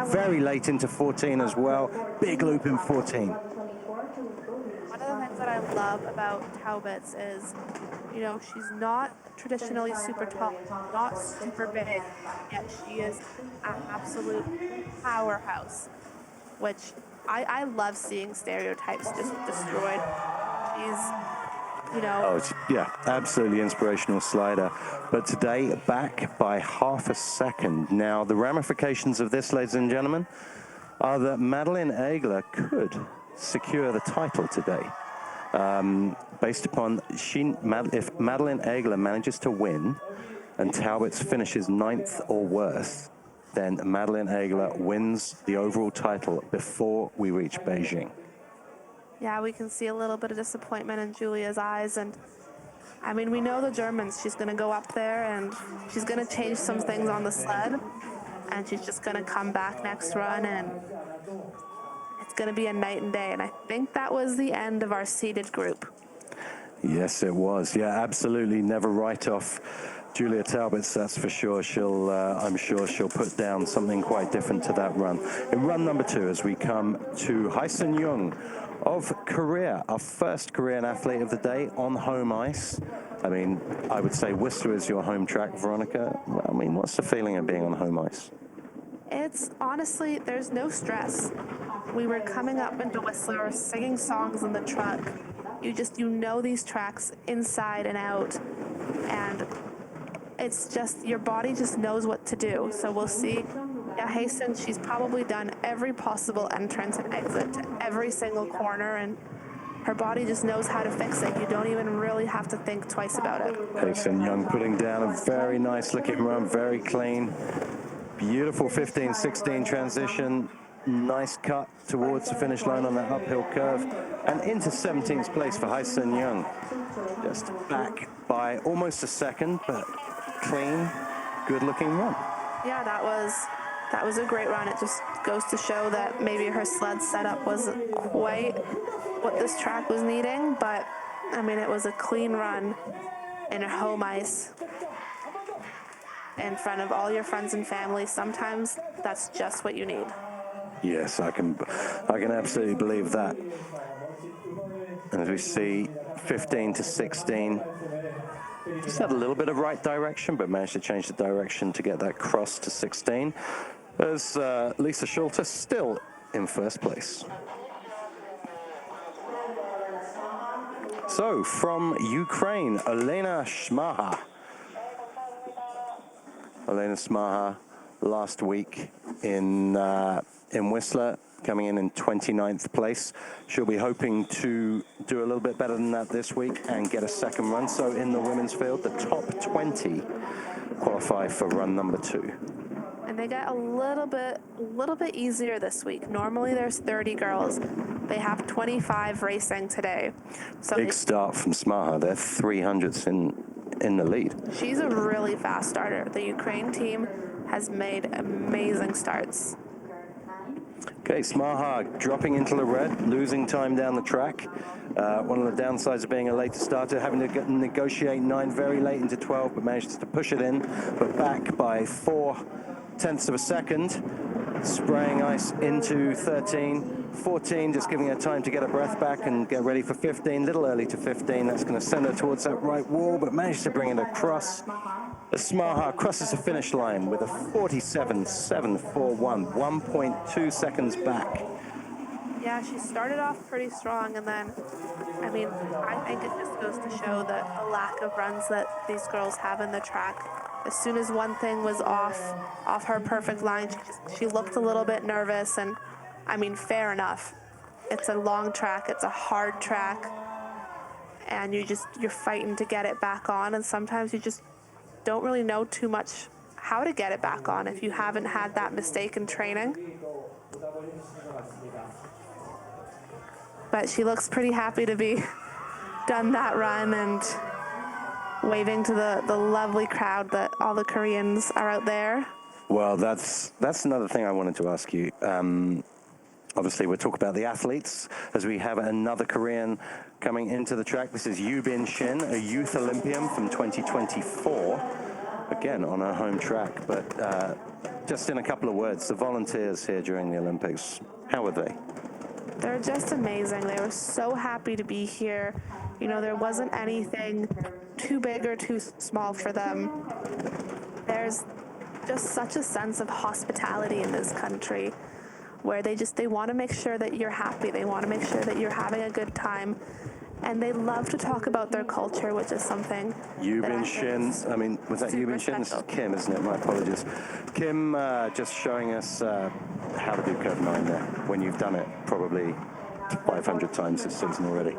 Very late into 14 as well. Big loop in 14. One of the things that I love about Taubitz is, you know, she's not traditionally super tall, not super big, yet she is an absolute powerhouse, which I love seeing stereotypes just destroyed. She's, you know... Oh, yeah, absolutely inspirational slider. But today, back by half a second. Now, the ramifications of this, ladies and gentlemen, are that Madeleine Egler could secure the title today. Based upon if Madeleine Egler manages to win and Taubitz finishes 9th or worse, then Madeleine Egler wins the overall title before we reach Beijing. Yeah, we can see a little bit of disappointment in Julia's eyes, and I mean, we know the Germans. She's going to go up there and she's going to change some things on the sled, and she's just going to come back next run, and it's going to be a night and day. And I think that was the end of our seeded group. Yes, it was. Yeah, absolutely. Never write off Julia Taubitz, that's for sure. I'm sure she'll put down something quite different to that run. In run number 2, as we come to Hae-sun Young of Korea, our first Korean athlete of the day on home ice. I mean, I would say Whistler is your home track, Veronica. I mean, what's the feeling of being on home ice? It's honestly, there's no stress. We were coming up into Whistler, singing songs in the truck. You know these tracks inside and out, and it's just, your body just knows what to do. So we'll see. Yeah, Hae-sun, she's probably done every possible entrance and exit to every single corner, and her body just knows how to fix it. You don't even really have to think twice about it. Hae-sun Young putting down a very nice looking run, very clean. Beautiful 15-16 transition. Nice cut towards the finish line on that uphill curve. And into 17th place for Hae-sun Young. Just back by almost a second, but clean, good looking run. Yeah, that was a great run. It just goes to show that maybe her sled setup wasn't quite what this track was needing, but I mean, it was a clean run in a home ice in front of all your friends and family. Sometimes that's just what you need. Yes, I can absolutely believe that. As we see 15-16, just had a little bit of right direction, but managed to change the direction to get that cross to 16. As Lisa Schulte still in first place. So from Ukraine, Olena Shmaha. Olena Shmaha last week in Whistler, coming in 29th place. She'll be hoping to do a little bit better than that this week and get a second run. So in the women's field, the top 20 qualify for run number 2. And they get a little bit easier this week. Normally there's 30 girls. They have 25 racing today. So big start from Smaha. They're 300ths in the lead. She's a really fast starter. The Ukraine team has made amazing starts. Okay, Smaha dropping into the red, losing time down the track. One of the downsides of being a later starter, having to negotiate 9 very late into 12, but managed to push it in, but back by 0.4 of a second. Spraying ice into 13, 14, just giving her time to get her breath back and get ready for 15. Little early to 15, that's going to send her towards that right wall, but managed to bring it across. Smaha crosses the finish line with a 47.741, 1.2 seconds back. Yeah, she started off pretty strong, and then, I mean, I think it just goes to show the lack of runs that these girls have in the track. As soon as one thing was off her perfect line, she looked a little bit nervous, and I mean, fair enough. It's a long track, it's a hard track, and you're fighting to get it back on, and sometimes you just don't really know too much how to get it back on if you haven't had that mistake in training. But she looks pretty happy to be done that run and waving to the lovely crowd that all the Koreans are out there. Well, that's another thing I wanted to ask you. Obviously, we'll talk about the athletes as we have another Korean coming into the track. This is Yoo-bin Shin, a youth Olympian from 2024, again on her home track. But just in a couple of words, the volunteers here during the Olympics, how were they? They're just amazing. They were so happy to be here. You know, there wasn't anything too big or too small for them. There's just such a sense of hospitality in this country where they want to make sure that you're happy. They want to make sure that you're having a good time. And they love to talk about their culture, which is something. Yoo-bin Shin, I mean, was that Yoo-bin Shin? This is Kim, isn't it? My apologies. Kim just showing us how to do curve 9 there, when you've done it probably 500 times this season already.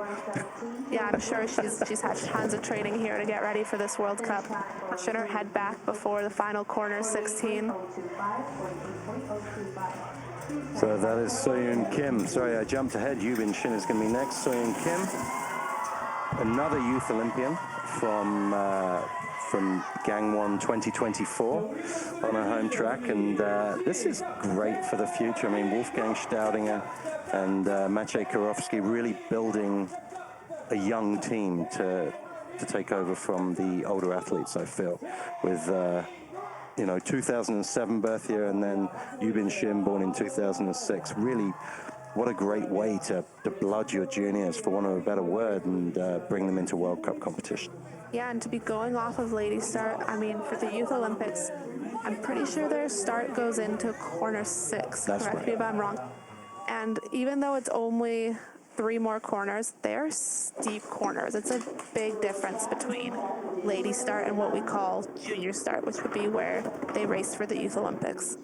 Yeah, I'm sure she's had tons of training here to get ready for this World Cup. Pushing her head back before the final corner 16. So that is Soyeon Kim. Sorry, I jumped ahead. Yoo-bin Shin is going to be next. Soyeon Kim, another youth Olympian from Gangwon 2024 on her home track. And this is great for the future. I mean, Wolfgang Staudinger and Maciej Kurowski really building a young team to take over from the older athletes, I feel, with 2007 birth year, and then Yoo-bin Shin born in 2006. Really, what a great way to blood your juniors, for want of a better word, and bring them into World Cup competition. Yeah, and to be going off of lady start, I mean, for the Youth Olympics, I'm pretty sure their start goes into corner 6. That's Correct me if I'm wrong. And even though it's only 3 more corners, they're steep corners. It's a big difference between lady start and what we call junior start, which would be where they race for the Youth Olympics.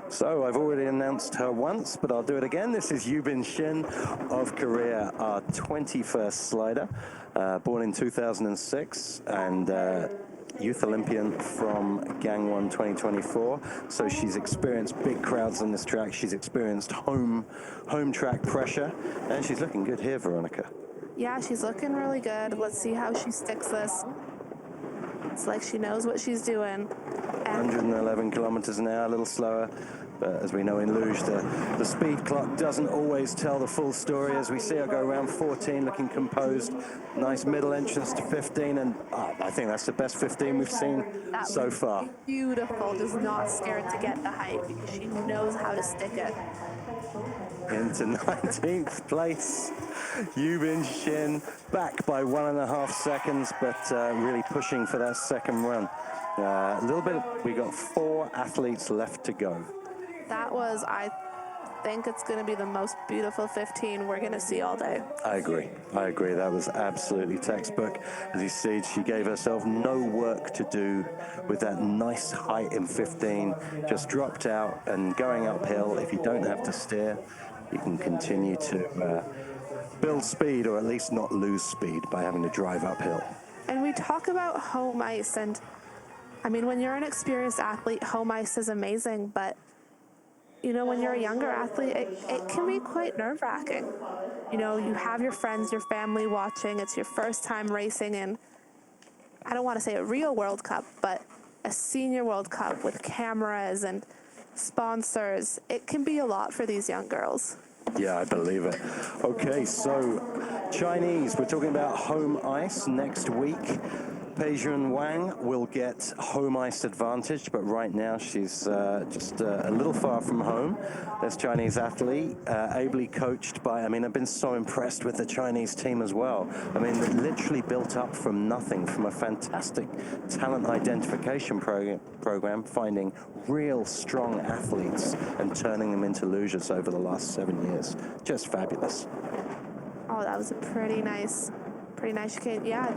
So I've already announced her once, but I'll do it again. This is Yoo-bin Shin of Korea, our 21st slider, born in 2006, and Youth Olympian from Gangwon 2024. So she's experienced big crowds on this track. She's experienced home track pressure, and she's looking good here, Veronica. Yeah, she's looking really good. Let's see how she sticks this. It's like she knows what she's doing. 111 kilometers an hour, a little slower. But as we know in luge, the speed clock doesn't always tell the full story. As we see her go around 14, looking composed. Nice middle entrance to 15, and I think that's the best 15 we've seen so far. Beautiful, just not scared to get the height because she knows how to stick it. Into 19th place, Yoo-bin Shin, back by 1.5 seconds, but really pushing for that second run. A little bit, we got 4 athletes left to go. That was, I think it's going to be the most beautiful 15 we're going to see all day. I agree. That was absolutely textbook. As you see, she gave herself no work to do with that nice height in 15. Just dropped out and going uphill. If you don't have to steer, you can continue to build speed, or at least not lose speed by having to drive uphill. And we talk about home ice, and I mean, when you're an experienced athlete, home ice is amazing, but you know, when you're a younger athlete, it can be quite nerve-wracking. You know, you have your friends, your family watching. It's your first time racing in, I don't want to say a real World Cup, but a senior World Cup with cameras and sponsors. It can be a lot for these young girls. Yeah, I believe it. Okay, so Chinese, we're talking about home ice next week. Peijun Wang will get home ice advantage, but right now she's just a little far from home. This Chinese athlete, ably coached by, I mean, I've been so impressed with the Chinese team as well. I mean, they literally built up from nothing, from a fantastic talent identification program, finding real strong athletes and turning them into lugers over the last 7 years. Just fabulous. Oh, that was a pretty nice chicane. Yeah,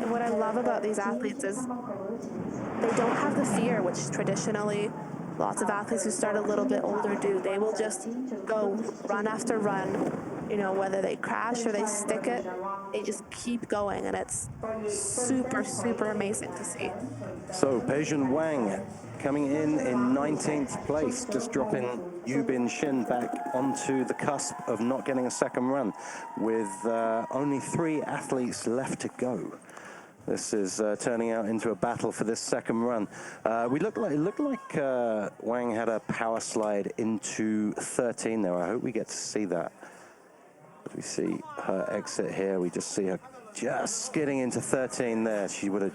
and what I love about these athletes is they don't have the fear, which traditionally lots of athletes who start a little bit older do. They will just go run after run, you know, whether they crash or they stick it, they just keep going, and it's super, super amazing to see. So PyeongChang Wang coming in 19th place, just dropping Yubin Shin back onto the cusp of not getting a second run with only 3 athletes left to go. This is turning out into a battle for this second run. It looked like Wang had a power slide into 13 there. I hope we get to see that. We see her exit here. We just see her just skidding into 13 there. She would have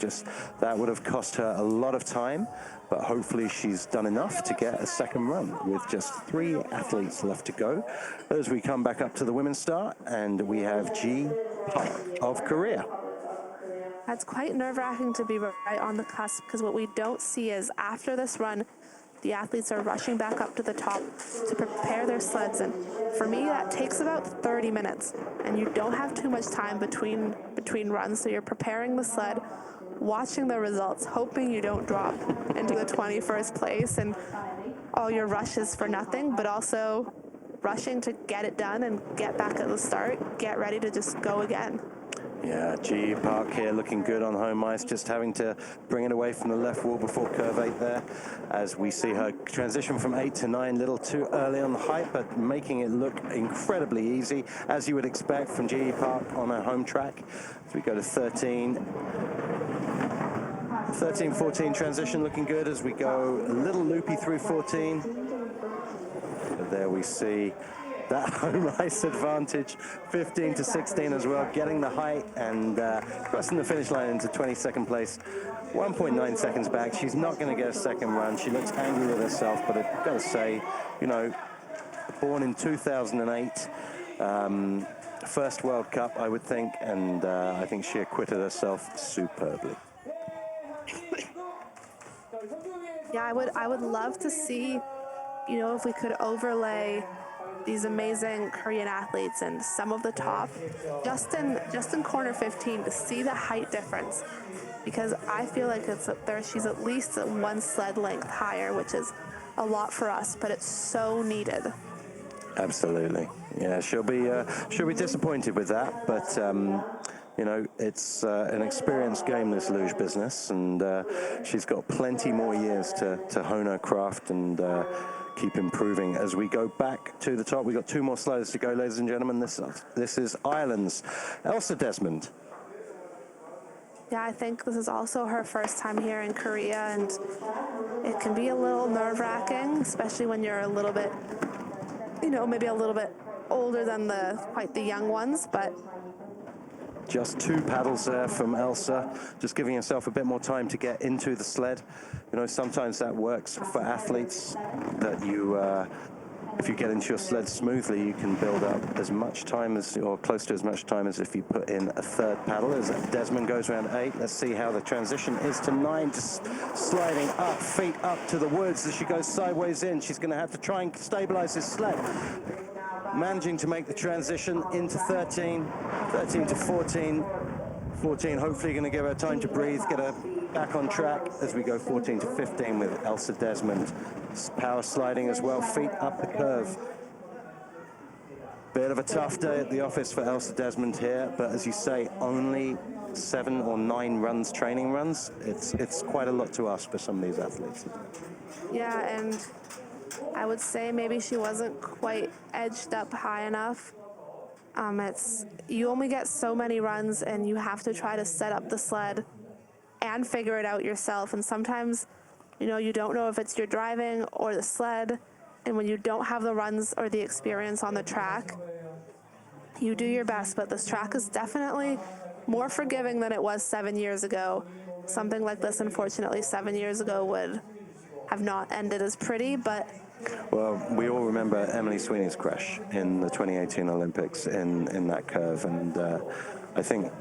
that would have cost her a lot of time, but hopefully she's done enough to get a second run with just 3 athletes left to go. As we come back up to the women's start, and we have Ji Park of Korea. That's quite nerve-wracking to be right on the cusp, because what we don't see is after this run, the athletes are rushing back up to the top to prepare their sleds, and for me that takes about 30 minutes, and you don't have too much time between runs, so you're preparing the sled, watching the results, hoping you don't drop into the 21st place and all your rushes for nothing, but also rushing to get it done and get back at the start, get ready to just go again. Yeah, Ji Park here looking good on home ice, just having to bring it away from the left wall before curve 8 there, as we see her transition from 8 to 9, a little too early on the height, but making it look incredibly easy, as you would expect from Ji Park on her home track. As we go to 13, 14 transition looking good as we go a little loopy through 14. But there we see that home ice advantage, 15 to 16 as well, getting the height and crossing the finish line into 22nd place, 1.9 seconds back. She's not going to get a second run. She looks angry with herself, but I've got to say, you know, born in 2008, first World Cup, I would think, and I think she acquitted herself superbly. Yeah, I would love to see, you know, if we could overlay these amazing Korean athletes and some of the top just in corner 15 to see the height difference, because I feel like she's at least 1 sled length higher, which is a lot for us, but it's so needed. Absolutely. Yeah, she'll be disappointed with that, but you know, it's an experienced game, this luge business, and she's got plenty more years to hone her craft and keep improving. As we go back to the top, we've got 2 more sliders to go, ladies and gentlemen. This is Ireland's Elsa Desmond. Yeah, I think this is also her first time here in Korea, and it can be a little nerve-wracking, especially when you're a little bit, you know, maybe a little bit older than quite the young ones, but just 2 paddles there from Elsa, just giving herself a bit more time to get into the sled. You know, sometimes that works for athletes, that you, if you get into your sled smoothly, you can build up as much time as, or close to as much time as if you put in a 3rd paddle. As Desmond goes around 8, let's see how the transition is to 9, just sliding up, feet up to the woods as she goes sideways in. She's going to have to try and stabilize this sled. Managing to make the transition into 13 to 14. 14 hopefully going to give her time to breathe, get her back on track as we go 14 to 15 with Elsa Desmond. Power sliding as well, feet up the curve. Bit of a tough day at the office for Elsa Desmond here, but as you say, only 7 or 9 runs, training runs. It's quite a lot to ask for some of these athletes. Yeah, and I would say maybe she wasn't quite edged up high enough. You only get so many runs, and you have to try to set up the sled and figure it out yourself. And sometimes, you know, you don't know if it's your driving or the sled. And when you don't have the runs or the experience on the track, you do your best. But this track is definitely more forgiving than it was 7 years ago. Something like this, unfortunately, 7 years ago would have not ended as pretty, but... Well, we all remember Emily Sweeney's crash in the 2018 Olympics in that curve, and I think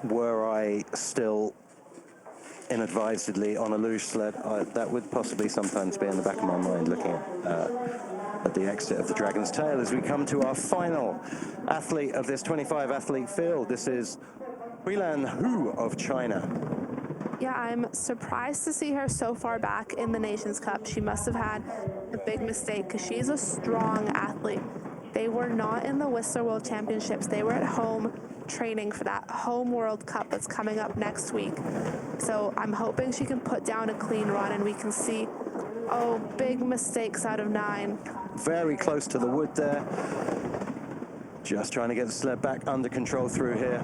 were I still inadvisedly on a luge sled, that would possibly sometimes be in the back of my mind, looking at the exit of the Dragon's Tail as we come to our final athlete of this 25 athlete field. This is Huilan Hu of China. Yeah, I'm surprised to see her so far back in the Nations Cup. She must have had a big mistake because she's a strong athlete. They were not in the Whistler World Championships. They were at home training for that home World Cup that's coming up next week. So I'm hoping she can put down a clean run and we can see, oh, big mistakes out of 9. Very close to the wood there. Just trying to get the sled back under control through here.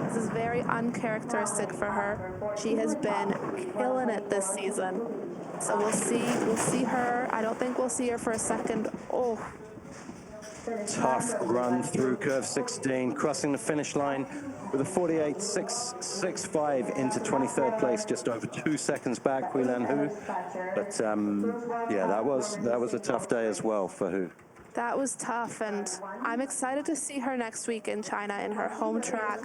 This is very uncharacteristic for her. She has been killing it this season. So we'll see her. I don't think we'll see her for a second. Oh. Tough run through curve 16, crossing the finish line with a 48.665 into 23rd place, just over 2 seconds back, Huilan Hu. But yeah, that was a tough day as well for Hu. That was tough, and I'm excited to see her next week in China in her home track.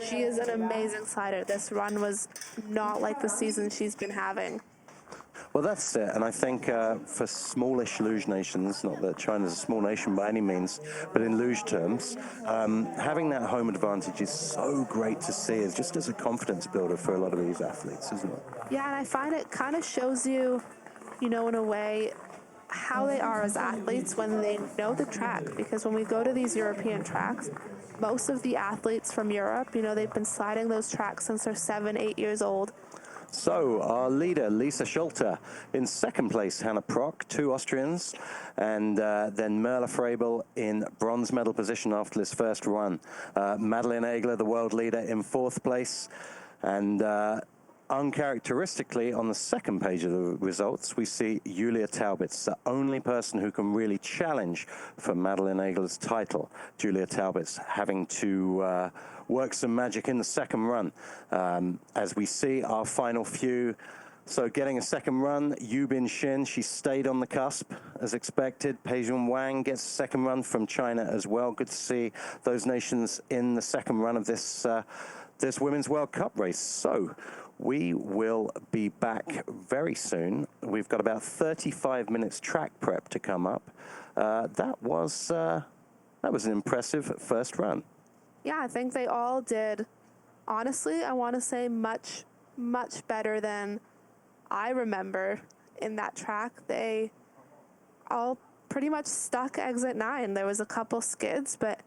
She is an amazing slider. This run was not like the season she's been having. Well, that's it, and I think for smallish luge nations, not that China's a small nation by any means, but in luge terms, having that home advantage is so great to see. It's just as a confidence builder for a lot of these athletes, isn't it? Yeah, and I find it kind of shows you, you know, in a way, how they are as athletes when they know the track. Because when we go to these European tracks, most of the athletes from Europe, you know, they've been sliding those tracks since they're 7, 8 years old. So our leader, Lisa Schulter, in second place, Hannah Prock, 2 Austrians, and then Merle Frabel in bronze medal position after this first run. Madeleine Egler, the world leader, in 4th place, and uncharacteristically, on the second page of the results, we see Julia Taubitz, the only person who can really challenge for Madeleine Egler's title. Julia Taubitz having to work some magic in the second run. As we see our final few, so getting a second run, Yubin Shin, she stayed on the cusp as expected. Peijun Wang gets a second run from China as well. Good to see those nations in the second run of this this Women's World Cup race. So we will be back very soon. We've got about 35 minutes track prep to come up. That was an impressive first run. Yeah, I think they all did, honestly, I want to say much, much better than I remember in that track. They all pretty much stuck exit 9. There was a couple skids, but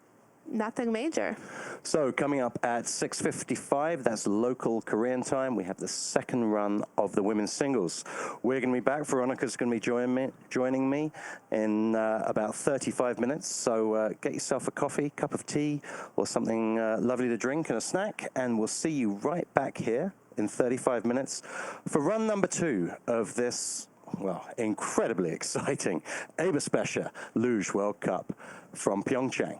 nothing major. So coming up at 6:55, that's local Korean time, we have the second run of the women's singles. We're going to be back. Veronica's going to be joining me in about 35 minutes. So get yourself a coffee, cup of tea, or something lovely to drink and a snack, and we'll see you right back here in 35 minutes for run number 2 of this, well, incredibly exciting EBERSPÄCHER Luge World Cup from PyeongChang.